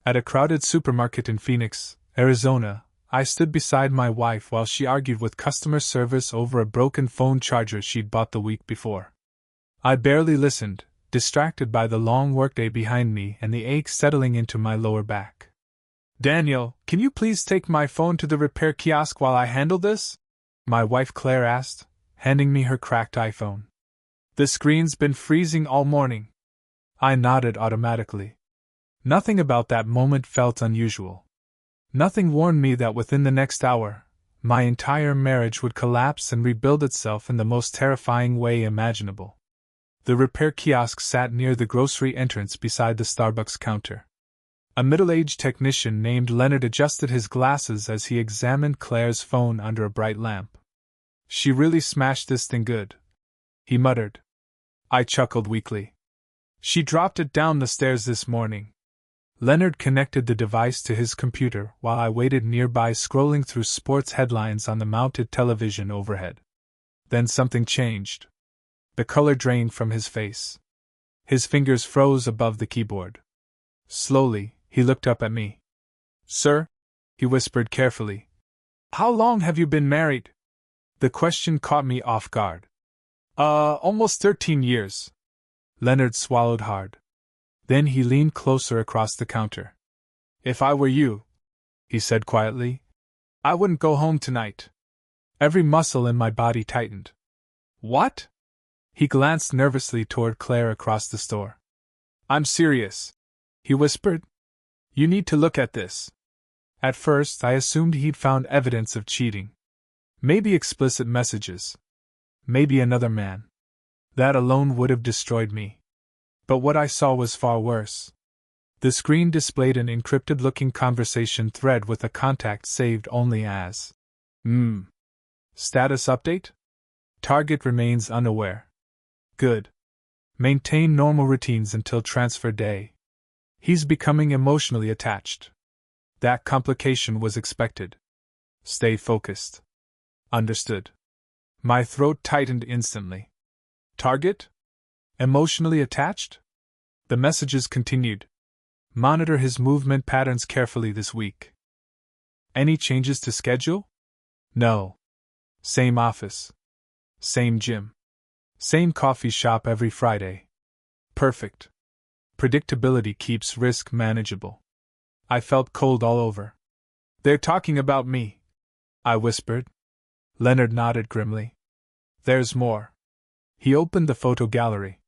At a crowded supermarket in Phoenix, Arizona, I stood beside my wife while she argued with customer service over a broken phone charger she'd bought the week before. I barely listened, distracted by the long workday behind me and the ache settling into my lower back. "Daniel, can you please take my phone to the repair kiosk while I handle this?" my wife Claire asked, handing me her cracked iPhone. "The screen's been freezing all morning." I nodded automatically. Nothing about that moment felt unusual. Nothing warned me that within the next hour, my entire marriage would collapse and rebuild itself in the most terrifying way imaginable. The repair kiosk sat near the grocery entrance beside the Starbucks counter. A middle-aged technician named Leonard adjusted his glasses as he examined Claire's phone under a bright lamp. "She really smashed this thing good," he muttered. I chuckled weakly. "She dropped it down the stairs this morning." Leonard connected the device to his computer while I waited nearby scrolling through sports headlines on the mounted television overhead. Then something changed. The color drained from his face. His fingers froze above the keyboard. Slowly, he looked up at me. "Sir?" he whispered carefully. "How long have you been married?" The question caught me off guard. Almost 13 years." Leonard swallowed hard. Then he leaned closer across the counter. "If I were you," he said quietly, "I wouldn't go home tonight." Every muscle in my body tightened. "What?" He glanced nervously toward Claire across the store. "I'm serious," he whispered. "You need to look at this." At first, I assumed he'd found evidence of cheating. Maybe explicit messages. Maybe another man. That alone would have destroyed me. But what I saw was far worse. The screen displayed an encrypted-looking conversation thread with a contact saved only as Status update? Target remains unaware. Good. Maintain normal routines until transfer day. He's becoming emotionally attached. That complication was expected. Stay focused. Understood. My throat tightened instantly. Target? Emotionally attached? The messages continued. Monitor his movement patterns carefully this week. Any changes to schedule? No. Same office. Same gym. Same coffee shop every Friday. Perfect. Predictability keeps risk manageable. I felt cold all over. "They're talking about me," I whispered. Leonard nodded grimly. "There's more." He opened the photo gallery.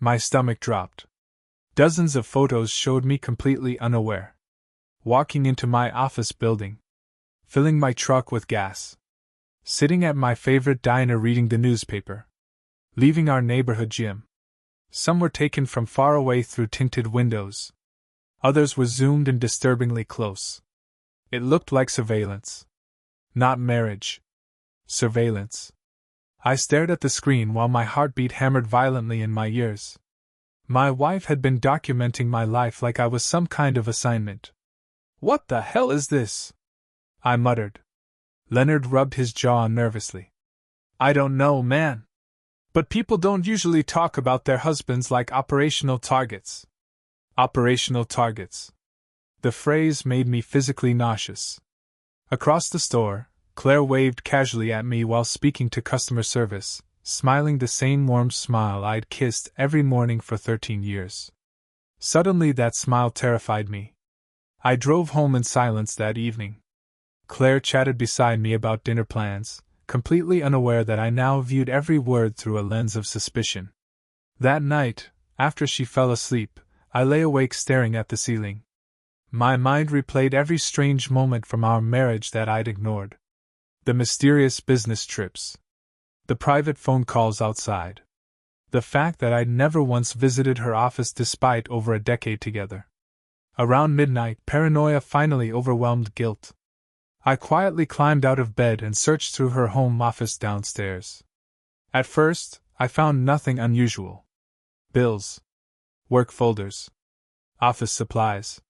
My stomach dropped. Dozens of photos showed me completely unaware. Walking into my office building. Filling my truck with gas. Sitting at my favorite diner reading the newspaper. Leaving our neighborhood gym. Some were taken from far away through tinted windows. Others were zoomed in disturbingly close. It looked like surveillance. Not marriage. Surveillance. I stared at the screen while my heartbeat hammered violently in my ears. My wife had been documenting my life like I was some kind of assignment. "What the hell is this?" I muttered. Leonard rubbed his jaw nervously. "I don't know, man. But people don't usually talk about their husbands like operational targets." Operational targets. The phrase made me physically nauseous. Across the store, Claire waved casually at me while speaking to customer service, smiling the same warm smile I'd kissed every morning for 13 years. Suddenly that smile terrified me. I drove home in silence that evening. Claire chatted beside me about dinner plans, completely unaware that I now viewed every word through a lens of suspicion. That night, after she fell asleep, I lay awake staring at the ceiling. My mind replayed every strange moment from our marriage that I'd ignored. The mysterious business trips. The private phone calls outside. The fact that I'd never once visited her office despite over a decade together. Around midnight, paranoia finally overwhelmed guilt. I quietly climbed out of bed and searched through her home office downstairs. At first, I found nothing unusual. Bills. Work folders. Office supplies.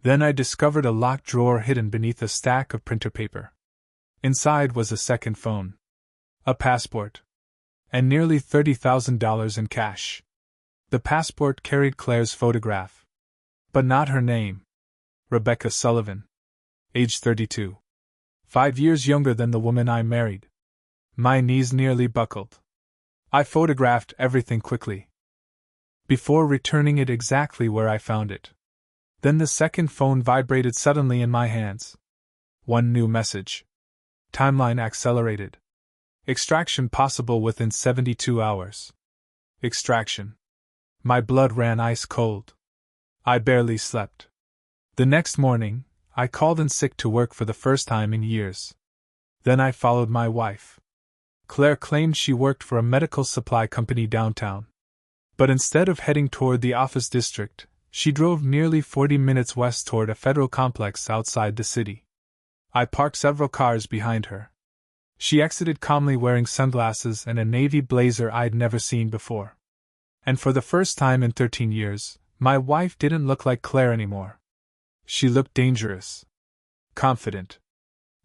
Then I discovered a locked drawer hidden beneath a stack of printer paper. Inside was a second phone. A passport. And nearly $30,000 in cash. The passport carried Claire's photograph. But not her name. Rebecca Sullivan. Age 32. 5 years younger than the woman I married. My knees nearly buckled. I photographed everything quickly, before returning it exactly where I found it. Then the second phone vibrated suddenly in my hands. One new message. Timeline accelerated. Extraction possible within 72 hours. Extraction. My blood ran ice cold. I barely slept. The next morning, I called in sick to work for the first time in years. Then I followed my wife. Claire claimed she worked for a medical supply company downtown. But instead of heading toward the office district, she drove nearly 40 minutes west toward a federal complex outside the city. I parked several cars behind her. She exited calmly wearing sunglasses and a navy blazer I'd never seen before. And for the first time in 13 years, my wife didn't look like Claire anymore. She looked dangerous. Confident.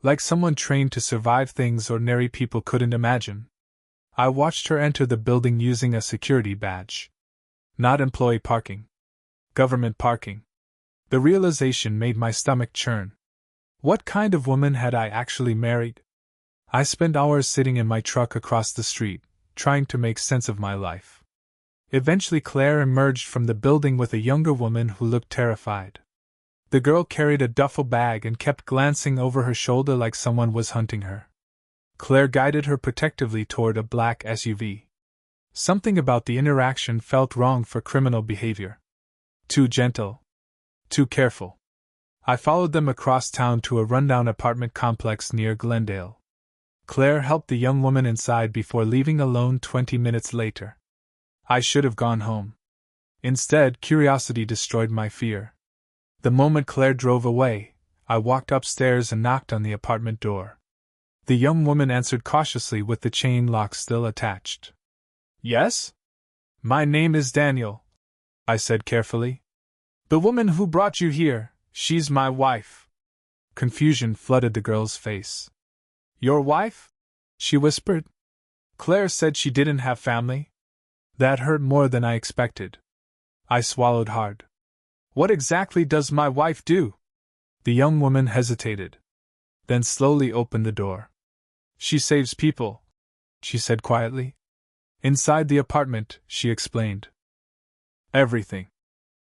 Like someone trained to survive things ordinary people couldn't imagine. I watched her enter the building using a security badge. Not employee parking. Government parking. The realization made my stomach churn. What kind of woman had I actually married? I spent hours sitting in my truck across the street, trying to make sense of my life. Eventually Claire emerged from the building with a younger woman who looked terrified. The girl carried a duffel bag and kept glancing over her shoulder like someone was hunting her. Claire guided her protectively toward a black SUV. Something about the interaction felt wrong for criminal behavior. Too gentle. Too careful. I followed them across town to a rundown apartment complex near Glendale. Claire helped the young woman inside before leaving alone 20 minutes later. I should have gone home. Instead, curiosity destroyed my fear. The moment Claire drove away, I walked upstairs and knocked on the apartment door. The young woman answered cautiously with the chain lock still attached. Yes? My name is Daniel, I said carefully. The woman who brought you here, she's my wife. Confusion flooded the girl's face. Your wife? She whispered. Claire said she didn't have family. That hurt more than I expected. I swallowed hard. What exactly does my wife do? The young woman hesitated, then slowly opened the door. She saves people, she said quietly. Inside the apartment, she explained. Everything.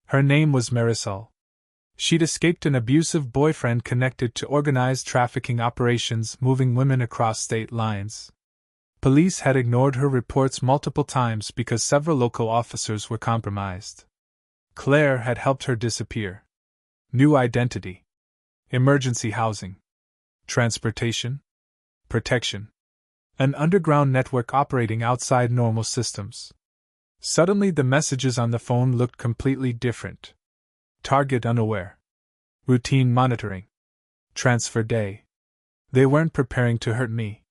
Her name was Marisol. She'd escaped an abusive boyfriend connected to organized trafficking operations moving women across state lines. Police had ignored her reports multiple times because several local officers were compromised. Claire had helped her disappear. New identity. Emergency housing. Transportation. Protection. An underground network operating outside normal systems. Suddenly the messages on the phone looked completely different. Target unaware. Routine monitoring. Transfer day. They weren't preparing to hurt me.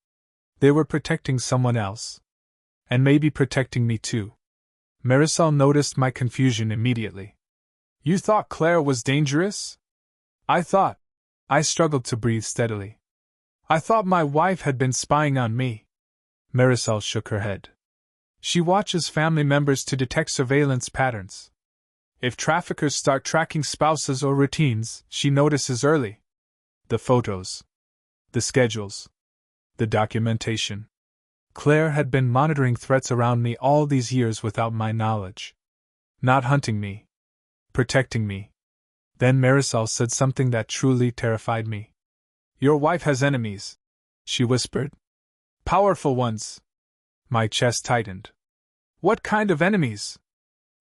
They were protecting someone else. And maybe protecting me too. Marisol noticed my confusion immediately. You thought Claire was dangerous? I struggled to breathe steadily. I thought my wife had been spying on me. Marisol shook her head. She watches family members to detect surveillance patterns. If traffickers start tracking spouses or routines, she notices early. The photos. The schedules. The documentation. Claire had been monitoring threats around me all these years without my knowledge. Not hunting me. Protecting me. Then Marisol said something that truly terrified me. Your wife has enemies, she whispered. Powerful ones. My chest tightened. What kind of enemies?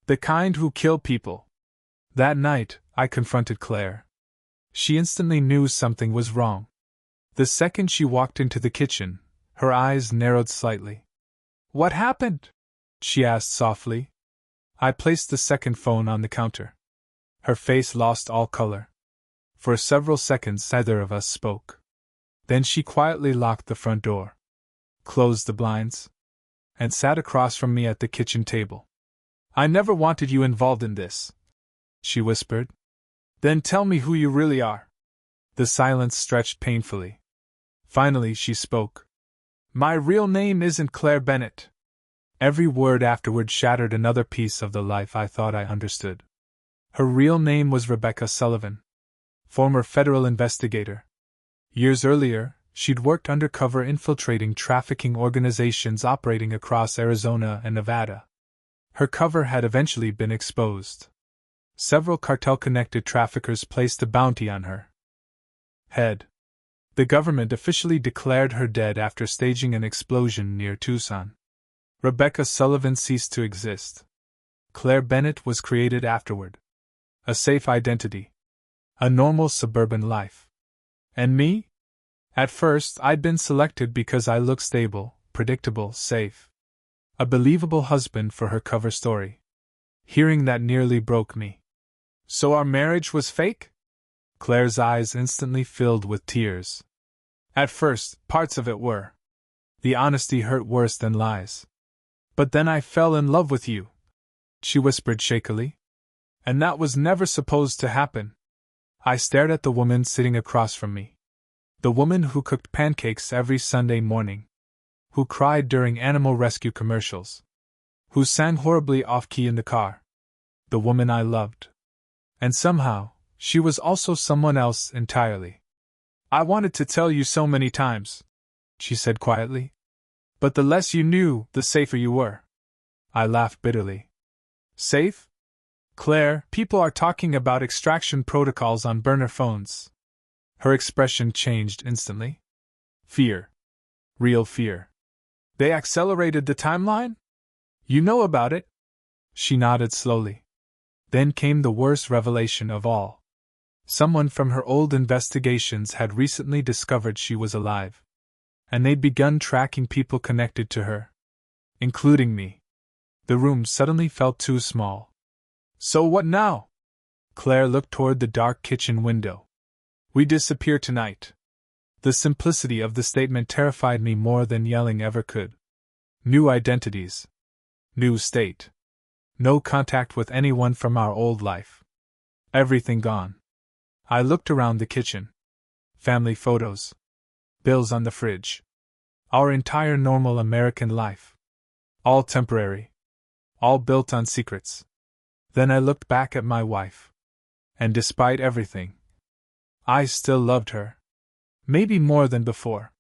The kind who kill people. That night, I confronted Claire. She instantly knew something was wrong. The second she walked into the kitchen, her eyes narrowed slightly. What happened? She asked softly. I placed the second phone on the counter. Her face lost all color. For several seconds neither of us spoke. Then she quietly locked the front door, closed the blinds, and sat across from me at the kitchen table. I never wanted you involved in this, she whispered. Then tell me who you really are. The silence stretched painfully. Finally she spoke. My real name isn't Claire Bennett. Every word afterward shattered another piece of the life I thought I understood. Her real name was Rebecca Sullivan. Former federal investigator. Years earlier, she'd worked undercover infiltrating trafficking organizations operating across Arizona and Nevada. Her cover had eventually been exposed. Several cartel-connected traffickers placed a bounty on her head. The government officially declared her dead after staging an explosion near Tucson. Rebecca Sullivan ceased to exist. Claire Bennett was created afterward. A safe identity. A normal suburban life. And me? At first, I'd been selected because I looked stable, predictable, safe. A believable husband for her cover story. Hearing that nearly broke me. So our marriage was fake? Claire's eyes instantly filled with tears. At first, parts of it were. The honesty hurt worse than lies. But then I fell in love with you, she whispered shakily. And that was never supposed to happen. I stared at the woman sitting across from me. The woman who cooked pancakes every Sunday morning. Who cried during animal rescue commercials. Who sang horribly off-key in the car. The woman I loved. And somehow, she was also someone else entirely. I wanted to tell you so many times, she said quietly. But the less you knew, the safer you were. I laughed bitterly. Safe? Claire, people are talking about extraction protocols on burner phones. Her expression changed instantly. Fear. Real fear. They accelerated the timeline? You know about it? She nodded slowly. Then came the worst revelation of all. Someone from her old investigations had recently discovered she was alive. And they'd begun tracking people connected to her. Including me. The room suddenly felt too small. So what now? Claire looked toward the dark kitchen window. We disappear tonight. The simplicity of the statement terrified me more than yelling ever could. New identities. New state. No contact with anyone from our old life. Everything gone. I looked around the kitchen. Family photos. Bills on the fridge. Our entire normal American life. All temporary. All built on secrets. Then I looked back at my wife. And despite everything, I still loved her. Maybe more than before.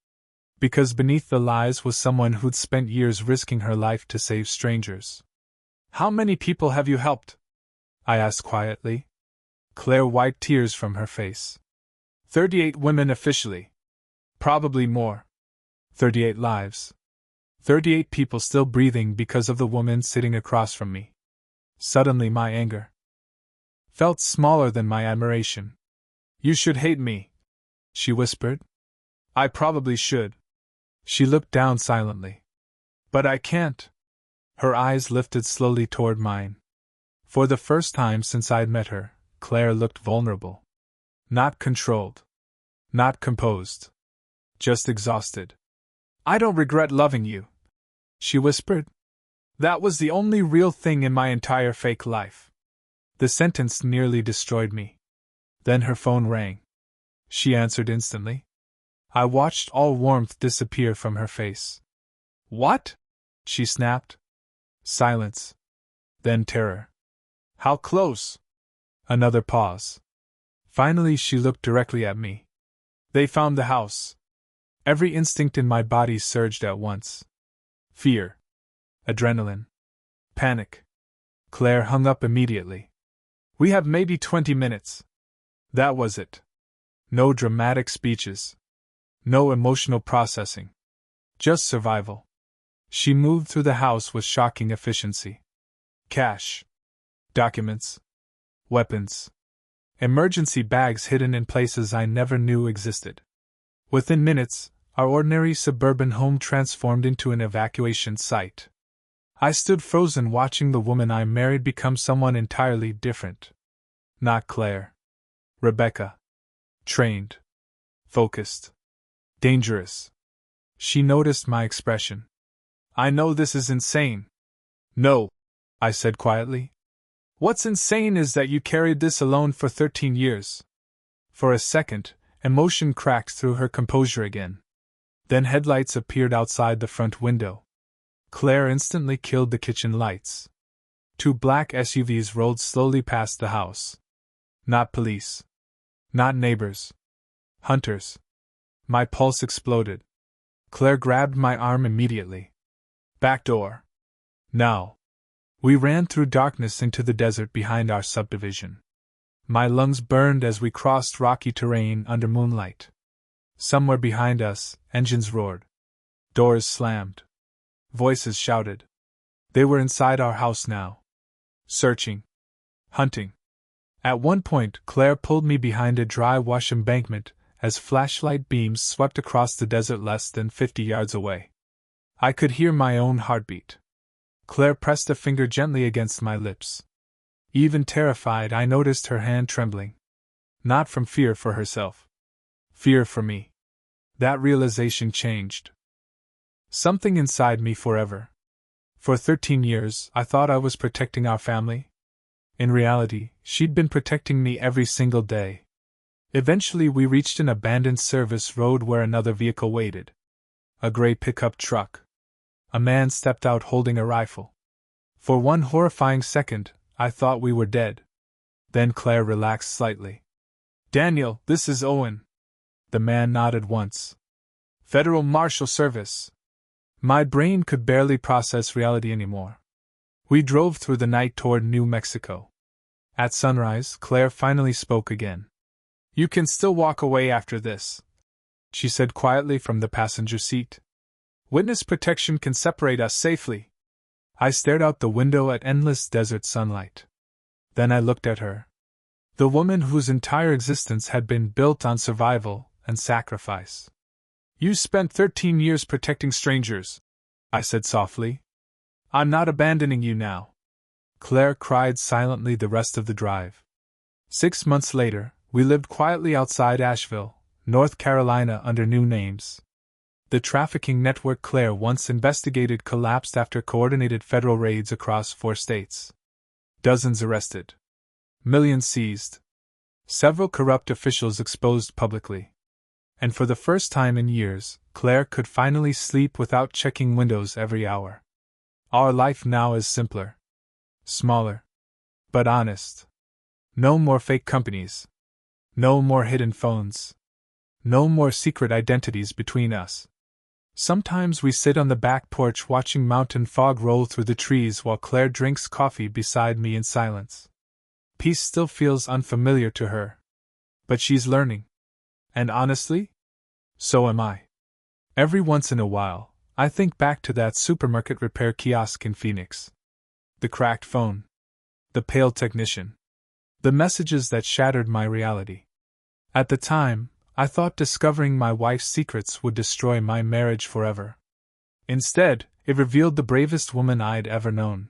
Because beneath the lies was someone who'd spent years risking her life to save strangers. How many people have you helped? I asked quietly. Claire wiped tears from her face. 38 women officially. Probably more. 38 lives. 38 people still breathing because of the woman sitting across from me. Suddenly my anger felt smaller than my admiration. You should hate me, she whispered. I probably should. She looked down silently. But I can't. Her eyes lifted slowly toward mine. For the first time since I'd met her, Claire looked vulnerable. Not controlled. Not composed. Just exhausted. I don't regret loving you, she whispered. That was the only real thing in my entire fake life. The sentence nearly destroyed me. Then her phone rang. She answered instantly. I watched all warmth disappear from her face. What? She snapped. Silence. Then terror. How close? Another pause. Finally she looked directly at me. They found the house. Every instinct in my body surged at once. Fear. Adrenaline. Panic. Claire hung up immediately. We have maybe 20 minutes. That was it. No dramatic speeches. No emotional processing. Just survival. She moved through the house with shocking efficiency. Cash. Documents. Weapons. Emergency bags hidden in places I never knew existed. Within minutes, our ordinary suburban home transformed into an evacuation site. I stood frozen watching the woman I married become someone entirely different. Not Claire. Rebecca. Trained. Focused. Dangerous. She noticed my expression. I know this is insane. No, I said quietly. What's insane is that you carried this alone for 13 years. For a second, emotion cracked through her composure again. Then headlights appeared outside the front window. Claire instantly killed the kitchen lights. 2 black SUVs rolled slowly past the house. Not police. Not neighbors. Hunters. My pulse exploded. Claire grabbed my arm immediately. Back door. Now. We ran through darkness into the desert behind our subdivision. My lungs burned as we crossed rocky terrain under moonlight. Somewhere behind us, engines roared. Doors slammed. Voices shouted. They were inside our house now. Searching. Hunting. At one point, Claire pulled me behind a dry wash embankment as flashlight beams swept across the desert less than 50 yards away. I could hear my own heartbeat. Claire pressed a finger gently against my lips. Even terrified, I noticed her hand trembling. Not from fear for herself. Fear for me. That realization changed something inside me forever. For 13 years, I thought I was protecting our family. In reality, she'd been protecting me every single day. Eventually, we reached an abandoned service road where another vehicle waited. A gray pickup truck. A man stepped out holding a rifle. For one horrifying second, I thought we were dead. Then Claire relaxed slightly. Daniel, this is Owen. The man nodded once. Federal Marshal Service. My brain could barely process reality anymore. We drove through the night toward New Mexico. At sunrise, Claire finally spoke again. You can still walk away after this, she said quietly from the passenger seat. Witness protection can separate us safely. I stared out the window at endless desert sunlight. Then I looked at her. The woman whose entire existence had been built on survival and sacrifice. You spent 13 years protecting strangers, I said softly. I'm not abandoning you now. Claire cried silently the rest of the drive. 6 months later, we lived quietly outside Asheville, North Carolina under new names. The trafficking network Claire once investigated collapsed after coordinated federal raids across 4 states. Dozens arrested. Millions seized. Several corrupt officials exposed publicly. And for the first time in years, Claire could finally sleep without checking windows every hour. Our life now is simpler. Smaller. But honest. No more fake companies. No more hidden phones. No more secret identities between us. Sometimes we sit on the back porch watching mountain fog roll through the trees while Claire drinks coffee beside me in silence. Peace still feels unfamiliar to her. But she's learning. And honestly, so am I. Every once in a while, I think back to that supermarket repair kiosk in Phoenix. The cracked phone. The pale technician. The messages that shattered my reality. At the time, I thought discovering my wife's secrets would destroy my marriage forever. Instead, it revealed the bravest woman I'd ever known.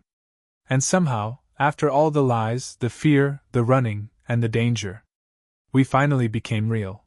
And somehow, after all the lies, the fear, the running, and the danger, we finally became real.